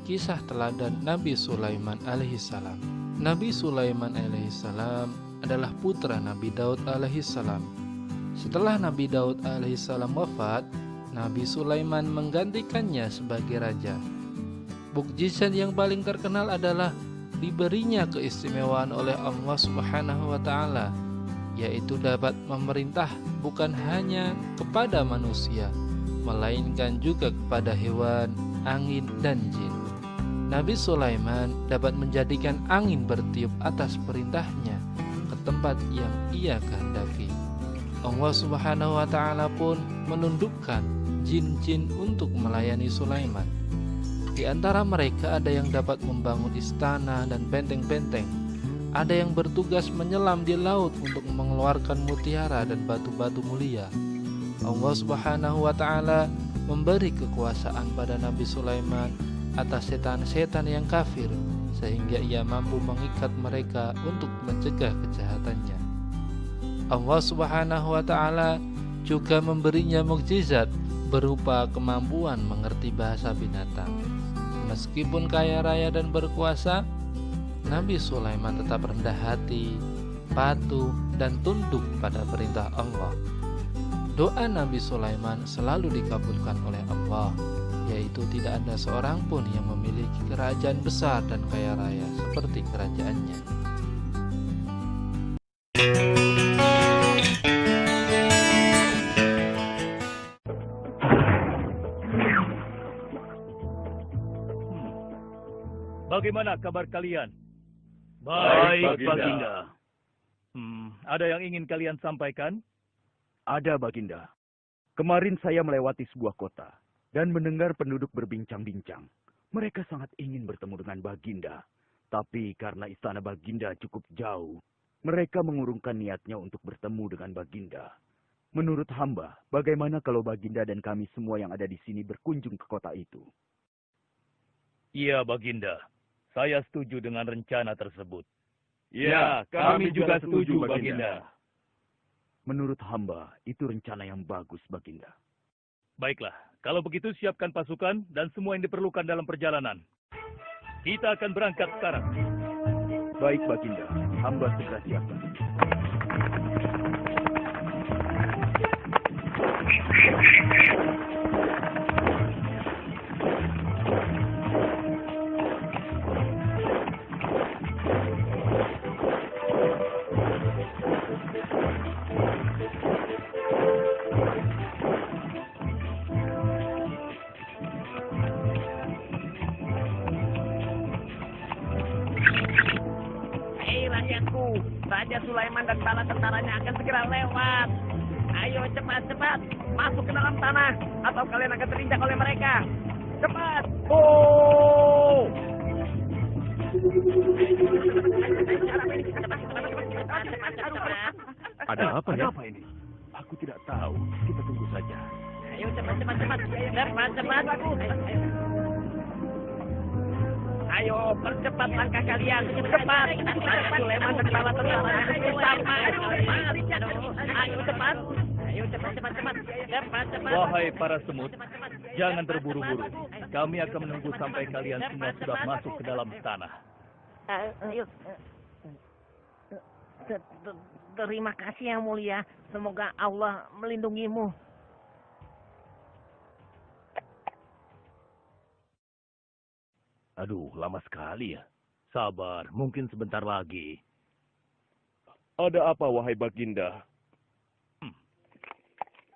kisah teladan Nabi Sulaiman alaihissalam. Nabi Sulaiman alaihissalam adalah putra Nabi Daud alaihissalam. Setelah Nabi Daud alaihissalam wafat, Nabi Sulaiman menggantikannya sebagai raja. Mukjizat yang paling terkenal adalah diberinya keistimewaan oleh Allah Subhanahu wa Ta'ala, yaitu dapat memerintah bukan hanya kepada manusia, melainkan juga kepada hewan, angin, dan jin. Nabi Sulaiman dapat menjadikan angin bertiup atas perintahnya ke tempat yang ia kehendaki. Allah Subhanahu wa Ta'ala pun menundukkan jin-jin untuk melayani Sulaiman. Di antara mereka ada yang dapat membangun istana dan benteng-benteng. Ada yang bertugas menyelam di laut untuk mengeluarkan mutiara dan batu-batu mulia. Allah Subhanahu wa Ta'ala memberi kekuasaan pada Nabi Sulaiman atas setan-setan yang kafir, sehingga ia mampu mengikat mereka untuk mencegah kejahatannya. Allah Subhanahu wa Ta'ala juga memberinya mukjizat berupa kemampuan mengerti bahasa binatang. Meskipun kaya raya dan berkuasa, Nabi Sulaiman tetap rendah hati, patuh, dan tunduk pada perintah Allah. Doa Nabi Sulaiman selalu dikabulkan oleh Allah, yaitu tidak ada seorang pun yang memiliki kerajaan besar dan kaya raya seperti kerajaannya. Bagaimana kabar kalian? Baik, Baginda. Ada yang ingin kalian sampaikan? Ada, Baginda. Kemarin saya melewati sebuah kota dan mendengar penduduk berbincang-bincang. Mereka sangat ingin bertemu dengan Baginda. Tapi karena istana Baginda cukup jauh, mereka mengurungkan niatnya untuk bertemu dengan Baginda. Menurut hamba, bagaimana kalau Baginda dan kami semua yang ada di sini berkunjung ke kota itu? Iya, Baginda. Saya setuju dengan rencana tersebut. Ya, kami juga setuju, Baginda. Menurut hamba, itu rencana yang bagus, Baginda. Baiklah, kalau begitu siapkan pasukan dan semua yang diperlukan dalam perjalanan. Kita akan berangkat sekarang. Baik, Baginda. Hamba segera siapkan. Raja Sulaiman dan bala tentaranya akan segera lewat. Ayo cepat-cepat masuk ke dalam tanah atau kalian akan terinjak oleh mereka. Cepat! Oh! Ada apa ya? Apa ini? Aku tidak tahu. Kita tunggu saja. Ayo cepat-cepat. Cepat-cepat. Ayo percepat langkah kalian. Cepat. Sulaiman dan bala tentaranya sampai. Ayo cepat. Ayo cepat. Wahai para semut, jangan terburu-buru. Kami akan menunggu sampai kalian semua sudah masuk ke dalam tanah. Terima kasih yang mulia. Semoga Allah melindungimu. Aduh, lama sekali ya. Sabar, mungkin sebentar lagi. Ada apa, wahai Baginda?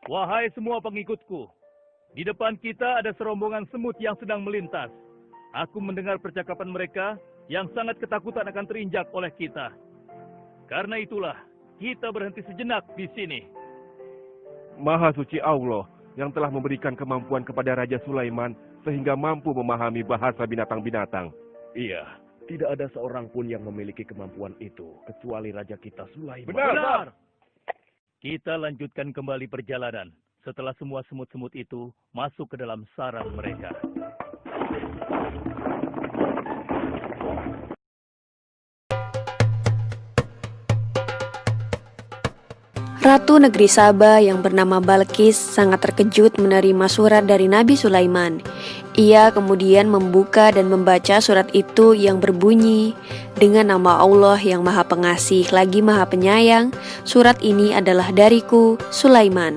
Wahai semua pengikutku, di depan kita ada serombongan semut yang sedang melintas. Aku mendengar percakapan mereka yang sangat ketakutan akan terinjak oleh kita. Karena itulah, kita berhenti sejenak di sini. Maha suci Allah yang telah memberikan kemampuan kepada Raja Sulaiman sehingga mampu memahami bahasa binatang-binatang. Iya, tidak ada seorang pun yang memiliki kemampuan itu kecuali Raja kita Sulaiman. Benar. Kita lanjutkan kembali perjalanan setelah semua semut-semut itu masuk ke dalam sarang mereka. Ratu negeri Saba yang bernama Balkis sangat terkejut menerima surat dari Nabi Sulaiman. Ia kemudian membuka dan membaca surat itu yang berbunyi, "Dengan nama Allah yang Maha Pengasih lagi Maha Penyayang, surat ini adalah dariku, Sulaiman.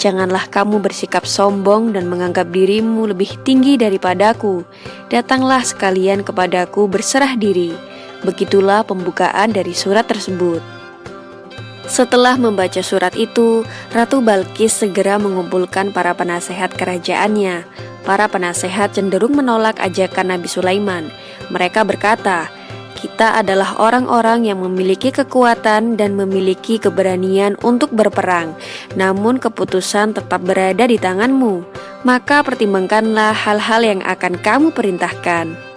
Janganlah kamu bersikap sombong dan menganggap dirimu lebih tinggi daripadaku. Datanglah sekalian kepadaku berserah diri." Begitulah pembukaan dari surat tersebut. Setelah membaca surat itu, Ratu Balkis segera mengumpulkan para penasehat kerajaannya. Para penasehat cenderung menolak ajakan Nabi Sulaiman. Mereka berkata, "Kita adalah orang-orang yang memiliki kekuatan dan memiliki keberanian untuk berperang, namun keputusan tetap berada di tanganmu. Maka pertimbangkanlah hal-hal yang akan kamu perintahkan."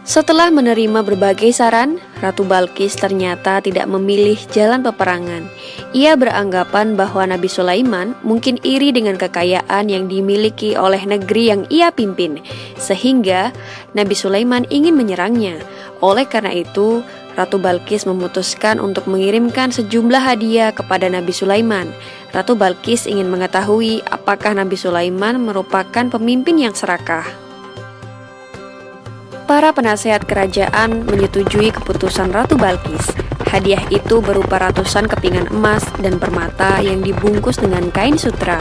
Setelah menerima berbagai saran, Ratu Balkis ternyata tidak memilih jalan peperangan. Ia beranggapan bahwa Nabi Sulaiman mungkin iri dengan kekayaan yang dimiliki oleh negeri yang ia pimpin, sehingga Nabi Sulaiman ingin menyerangnya. Oleh karena itu, Ratu Balkis memutuskan untuk mengirimkan sejumlah hadiah kepada Nabi Sulaiman. Ratu Balkis ingin mengetahui apakah Nabi Sulaiman merupakan pemimpin yang serakah. Para penasehat kerajaan menyetujui keputusan Ratu Balkis. Hadiah itu berupa ratusan kepingan emas dan permata yang dibungkus dengan kain sutra.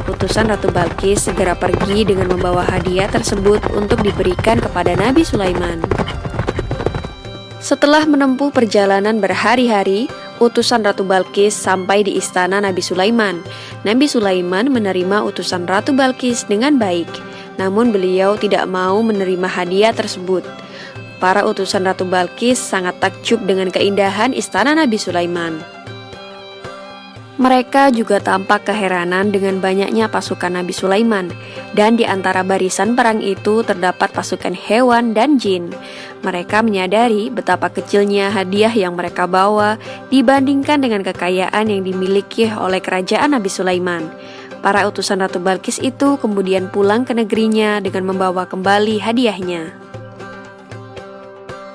Utusan Ratu Balkis segera pergi dengan membawa hadiah tersebut untuk diberikan kepada Nabi Sulaiman. Setelah menempuh perjalanan berhari-hari, utusan Ratu Balkis sampai di istana Nabi Sulaiman. Nabi Sulaiman menerima utusan Ratu Balkis dengan baik. Namun beliau tidak mau menerima hadiah tersebut. Para utusan Ratu Balkis sangat takjub dengan keindahan istana Nabi Sulaiman. Mereka juga tampak keheranan dengan banyaknya pasukan Nabi Sulaiman, dan di antara barisan perang itu terdapat pasukan hewan dan jin. Mereka menyadari betapa kecilnya hadiah yang mereka bawa dibandingkan dengan kekayaan yang dimiliki oleh kerajaan Nabi Sulaiman. Para utusan Ratu Balkis itu kemudian pulang ke negerinya dengan membawa kembali hadiahnya.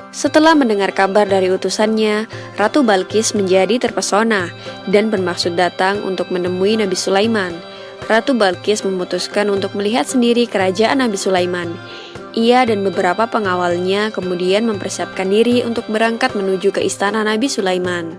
Setelah mendengar kabar dari utusannya, Ratu Balkis menjadi terpesona dan bermaksud datang untuk menemui Nabi Sulaiman. Ratu Balkis memutuskan untuk melihat sendiri kerajaan Nabi Sulaiman. Ia dan beberapa pengawalnya kemudian mempersiapkan diri untuk berangkat menuju ke istana Nabi Sulaiman.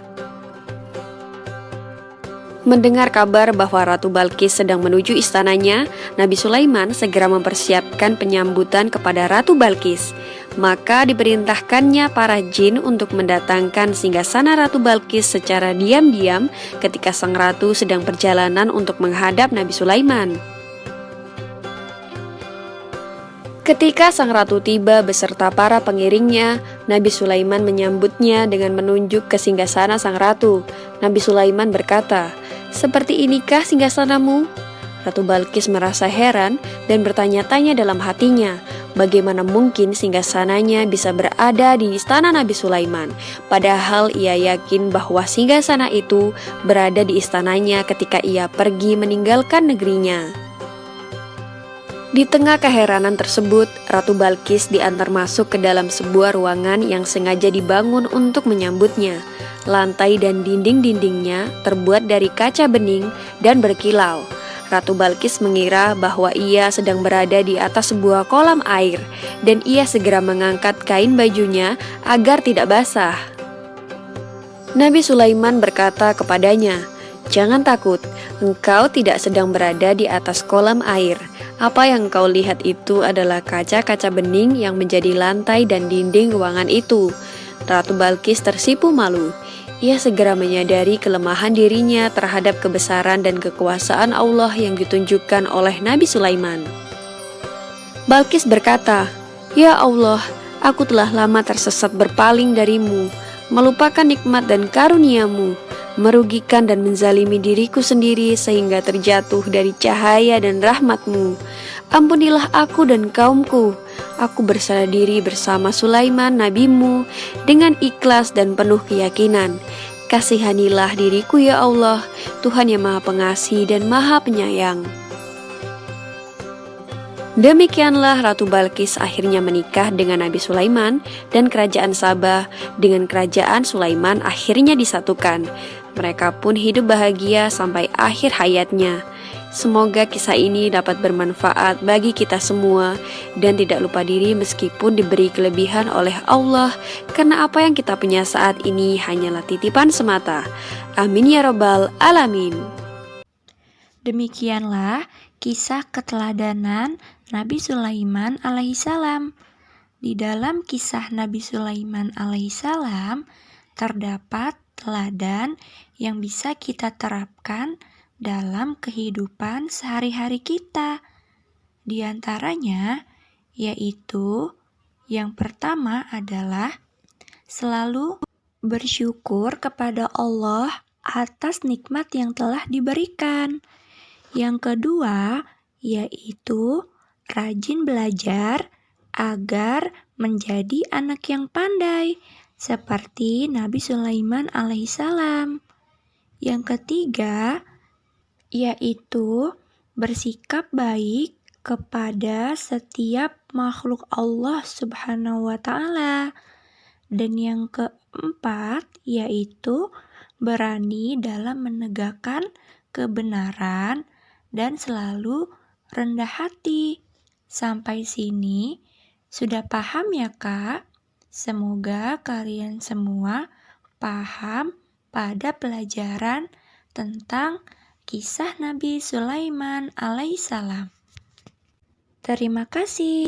Mendengar kabar bahwa Ratu Balkis sedang menuju istananya, Nabi Sulaiman segera mempersiapkan penyambutan kepada Ratu Balkis. Maka diperintahkannya para jin untuk mendatangkan singgasana Ratu Balkis secara diam-diam ketika sang ratu sedang perjalanan untuk menghadap Nabi Sulaiman. Ketika sang ratu tiba beserta para pengiringnya, Nabi Sulaiman menyambutnya dengan menunjuk ke singgasana sang ratu. Nabi Sulaiman berkata, "Seperti inikah singgasanamu?" Ratu Balkis merasa heran dan bertanya-tanya dalam hatinya, bagaimana mungkin singgasananya bisa berada di istana Nabi Sulaiman, padahal ia yakin bahwa singgasana itu berada di istananya ketika ia pergi meninggalkan negerinya. Di tengah keheranan tersebut, Ratu Balkis diantar masuk ke dalam sebuah ruangan yang sengaja dibangun untuk menyambutnya. Lantai dan dinding-dindingnya terbuat dari kaca bening dan berkilau. Ratu Balkis mengira bahwa ia sedang berada di atas sebuah kolam air, dan ia segera mengangkat kain bajunya agar tidak basah. Nabi Sulaiman berkata kepadanya, "Jangan takut, engkau tidak sedang berada di atas kolam air. Apa yang kau lihat itu adalah kaca-kaca bening yang menjadi lantai dan dinding ruangan itu." Ratu Balkis tersipu malu. Ia segera menyadari kelemahan dirinya terhadap kebesaran dan kekuasaan Allah yang ditunjukkan oleh Nabi Sulaiman. Balkis berkata, "Ya Allah, aku telah lama tersesat berpaling darimu, melupakan nikmat dan karunia-Mu, merugikan dan menzalimi diriku sendiri sehingga terjatuh dari cahaya dan rahmat-Mu. Ampunilah aku dan kaumku. Aku berserah diri bersama Sulaiman nabimu dengan ikhlas dan penuh keyakinan. Kasihanilah diriku ya Allah, Tuhan yang Maha Pengasih dan Maha Penyayang." Demikianlah Ratu Balkis akhirnya menikah dengan Nabi Sulaiman, dan kerajaan Sabah dengan kerajaan Sulaiman akhirnya disatukan. Mereka pun hidup bahagia sampai akhir hayatnya. Semoga kisah ini dapat bermanfaat bagi kita semua dan tidak lupa diri meskipun diberi kelebihan oleh Allah, karena apa yang kita punya saat ini hanyalah titipan semata. Amin ya rabbal alamin. Demikianlah kisah keteladanan Nabi Sulaiman alaihissalam. Di dalam kisah Nabi Sulaiman alaihissalam terdapat teladan yang bisa kita terapkan dalam kehidupan sehari-hari kita. Di antaranya yaitu yang pertama adalah selalu bersyukur kepada Allah atas nikmat yang telah diberikan. Yang kedua yaitu rajin belajar agar menjadi anak yang pandai seperti Nabi Sulaiman alaihissalam. Yang ketiga yaitu bersikap baik kepada setiap makhluk Allah Subhanahu wa Ta'ala. Dan yang keempat yaitu berani dalam menegakkan kebenaran dan selalu rendah hati. Sampai sini sudah paham ya Kak? Semoga kalian semua paham pada pelajaran tentang kisah Nabi Sulaiman alaihissalam. Terima kasih.